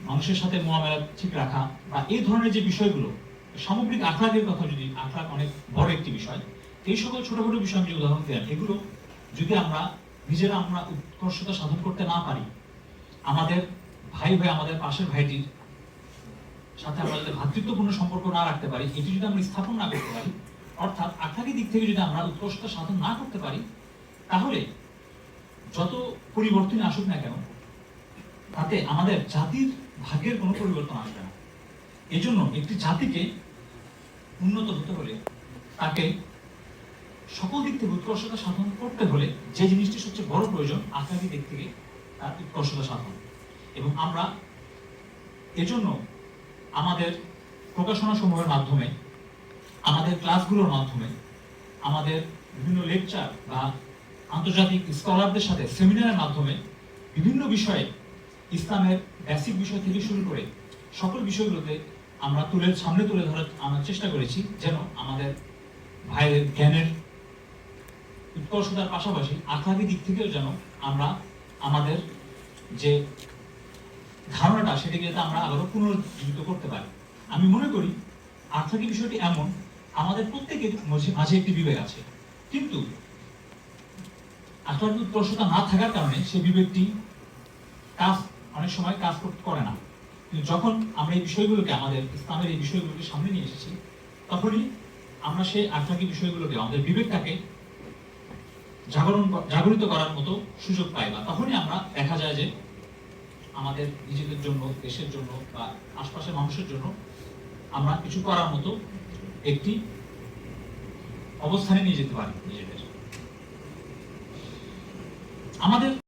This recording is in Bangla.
মানুষের সাথে মোয়ামেলা ঠিক রাখা বা এই ধরনের যে বিষয়গুলো, সামগ্রিক আখলাকের কথা, যদি আখলাক অনেক বড় একটি বিষয়, এই সকল ছোট ছোট বিষয় আমি যে উদাহরণ দিলাম, এগুলো যদি আমরা নিজেরা উৎকর্ষতা সাধন করতে না পারি, আমাদের ভাই আমাদের পাশের ভাইটির সাথে আমরা যদি ভ্রাতৃত্বপূর্ণ সম্পর্ক না রাখতে পারি, এটি যদি আমরা স্থাপন না করতে পারি, অর্থাৎ আখলাকি দিক থেকে যদি আমরা উৎকর্ষতা সাধন না করতে পারি, তাহলে যত পরিবর্তন আসুক না কেন, তাতে আমাদের জাতির ভাগ্যের কোনো পরিবর্তন আসবে না। এই জন্য একটি জাতিকে উন্নত হতে হলে তাকে সকল দিক থেকে উৎকর্ষতা সাধন করতে হলে যে জিনিসটি সবচেয়ে বড় প্রয়োজন, আখলাকি দিক থেকে তার উৎকর্ষতা সাধন। এবং আমরা এজন্য আমাদের প্রকাশনা সমূহের মাধ্যমে, আমাদের ক্লাসগুলোর মাধ্যমে, আমাদের বিভিন্ন লেকচার বা আন্তর্জাতিক স্কলারদের সাথে সেমিনারের মাধ্যমে বিভিন্ন বিষয়ে, ইসলামের বেসিক বিষয় থেকে শুরু করে সকল বিষয়গুলোতে আমরা সামনে তুলে ধরার আনার চেষ্টা করেছি, যেন আমাদের ভাইয়ের জ্ঞানের উৎকর্ষতার পাশাপাশি আখলাকি দিক থেকেও যেন আমরা আমাদের যে ধারণাটা, সেটাকে যাতে আমরা আবারও পুনরুজ্জীবিত করতে পারি। আমি মনে করি আখলাকি বিষয়টি এমন, আমাদের প্রত্যেকের মাঝে একটি বিবেক আছে, কিন্তু আখলাকি উৎকর্ষতা না থাকার কারণে সেই বিবেকটি অনেক সময় কাজ করে না। কিন্তু যখন আমরা এই বিষয়গুলোকে, আমাদের ইসলামের এই বিষয়গুলোকে সামনে নিয়ে এসেছি, তখনই আমরা সেই আখলাকি বিষয়গুলোকে, আমাদের বিবেকটাকে জাগরিত করার মতো সুযোগ পাই, বা তখনই আমরা দেখা যায় যে আমাদের নিজেদের জন্য, দেশের জন্য বা আশপাশের মানুষের জন্য আমরা কিছু করার মতো একটি অবস্থানে নিয়ে যেতে পারি নিজেদের। আমাদের